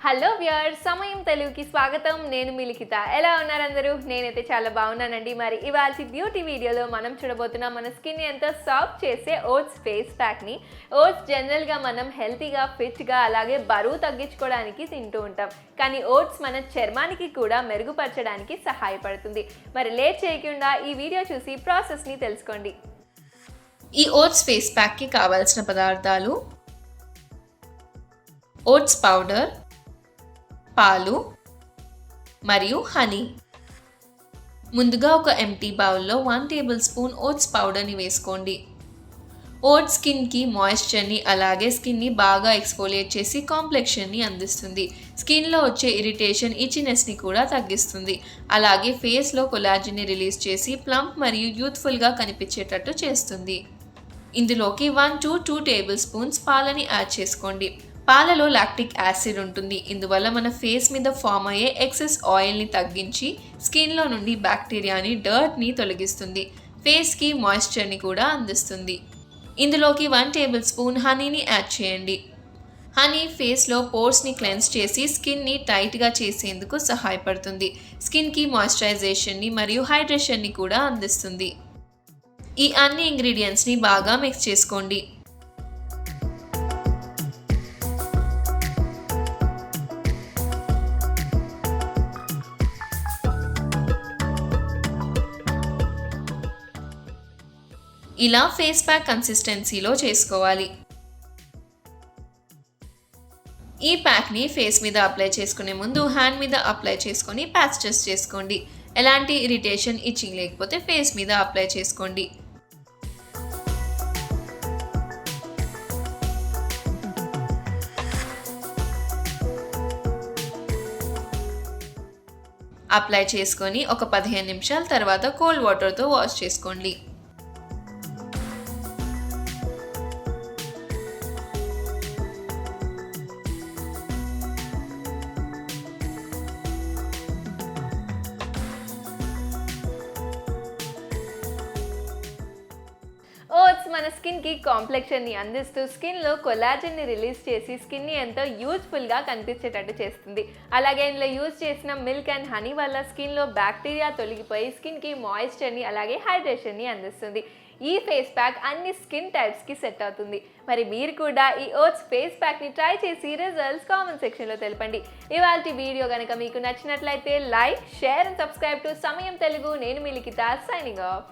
Hello viewers, సమయం తెలుగుకి స్వాగతం. నేను మీ లిఖిత. ఎలా ఉన్నారు అందరూ? నేనైతే చాలా బాగున్నానండి. మరి ఇవాల్టి బ్యూటీ వీడియోలో మనం చూడబోతున్నాం మన స్కిన్ ఎంతో సాఫ్ట్ చేసే ఓట్స్ ఫేస్ ప్యాక్ని. ఓట్స్ జనరల్గా మనం హెల్తీగా, ఫిట్గా, అలాగే బరువు తగ్గించుకోవడానికి తింటూ ఉంటాం. కానీ ఓట్స్ మన చర్మానికి కూడా మెరుగుపరచడానికి సహాయపడుతుంది. మరి లేట్ చేయకుండా ఈ వీడియో చూసి ప్రాసెస్ని తెలుసుకోండి. ఈ ఓట్స్ ఫేస్ ప్యాక్కి కావాల్సిన పదార్థాలు: ఓట్స్ పౌడర్, పాలు మరియు హనీ. ముందుగా ఒక ఎంటీ బౌల్లో 1 టేబుల్ స్పూన్ ఓట్స్ పౌడర్ని వేసుకోండి. ఓట్స్ స్కిన్కి మాయిశ్చర్ని అలాగే స్కిన్ని బాగా ఎక్స్ఫోలియేట్ చేసి కాంప్లెక్షన్ని అందిస్తుంది. స్కిన్లో వచ్చే ఇరిటేషన్, ఇచినెస్ని కూడా తగ్గిస్తుంది. అలాగే ఫేస్లో కొలాజిన్ని రిలీజ్ చేసి ప్లంప్ మరియు యూత్ఫుల్గా కనిపించేటట్టు చేస్తుంది. ఇందులోకి 1 to 2 టేబుల్ స్పూన్స్ పాలని యాడ్ చేసుకోండి. పాలలో లాక్టిక్ యాసిడ్ ఉంటుంది. ఇందువల్ల మన ఫేస్ మీద ఫామ్ అయ్యే ఎక్సెస్ ఆయిల్ని తగ్గించి స్కిన్లో నుండి బ్యాక్టీరియాని, డర్ట్ని తొలగిస్తుంది. ఫేస్కి మాయిశ్చర్ని కూడా అందిస్తుంది. ఇందులోకి 1 టేబుల్ స్పూన్ హనీని యాడ్ చేయండి. హనీ ఫేస్లో పోర్స్ని క్లెన్స్ చేసి స్కిన్ని టైట్గా చేసేందుకు సహాయపడుతుంది. స్కిన్కి మాయిశ్చరైజేషన్ని మరియు హైడ్రేషన్ని కూడా అందిస్తుంది. ఈ అన్ని ఇంగ్రీడియంట్స్ని బాగా మిక్స్ చేసుకోండి. ఇలా ఫేస్ ప్యాక్ కన్సిస్టెన్సీలో చేసుకోవాలి. ఈ ప్యాక్ని ఫేస్ మీద అప్లై చేసుకునే ముందు హ్యాండ్ మీద అప్లై చేసుకొని ప్యాచ్ టెస్ట్ చేసుకోండి. ఎలాంటి ఇరిటేషన్, ఇచ్చింగ్ లేకపోతే ఫేస్ మీద అప్లై చేసుకోండి. అప్లై చేసుకొని ఒక 15 నిమిషాల తర్వాత కోల్డ్ వాటర్తో వాష్ చేసుకోండి. ఓట్స్ మన స్కిన్కి కాంప్లెక్షన్ని అందిస్తూ స్కిన్లో కొలాజన్ని రిలీజ్ చేసి స్కిన్ని ఎంతో యూజ్ఫుల్గా కనిపించేటట్టు చేస్తుంది. అలాగే ఇందులో యూజ్ చేసిన మిల్క్ అండ్ హనీ వల్ల స్కిన్లో బ్యాక్టీరియా తొలగిపోయి స్కిన్కి మాయిశ్చర్ని అలాగే హైడ్రేషన్ని అందిస్తుంది. ఈ ఫేస్ ప్యాక్ అన్ని స్కిన్ టైప్స్కి సెట్ అవుతుంది. మరి మీరు కూడా ఈ ఓట్స్ ఫేస్ ప్యాక్ని ట్రై చేసి రిజల్ట్స్ కామెంట్ సెక్షన్లో తెలపండి. ఇవాల్టి వీడియో కనుక మీకు నచ్చినట్లయితే like, share and subscribe to సమయం తెలుగు. నేను మీ లిఖిత, సైనింగ్ ఆఫ్.